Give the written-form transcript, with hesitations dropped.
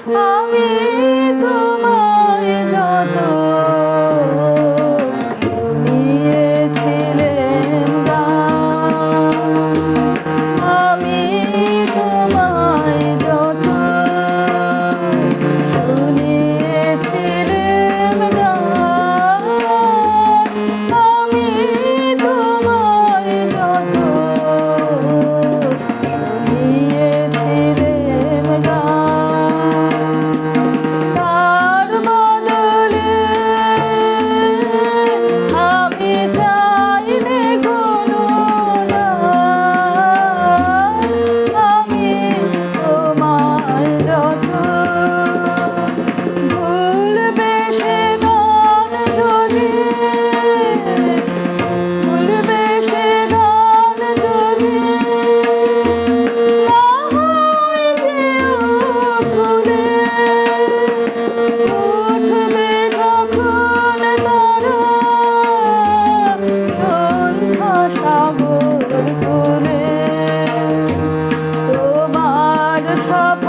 আমি তোমায় যত শুনিয়েছিলেম গান, আমি তোমায় যত শুনিয়েছিলেম গান, আমি তোমায় যত শুনিয়েছিলেম গান, তার বদলে আমি চাইনি কোনো দান, আমি তোমায় যত ভুলবে সে গান যদি, ভুলবে সে গান যদি না হয় যেও ভুলে, উঠবে যখন তারা সন্ধ্যা সাগর কূলে, তোমার সব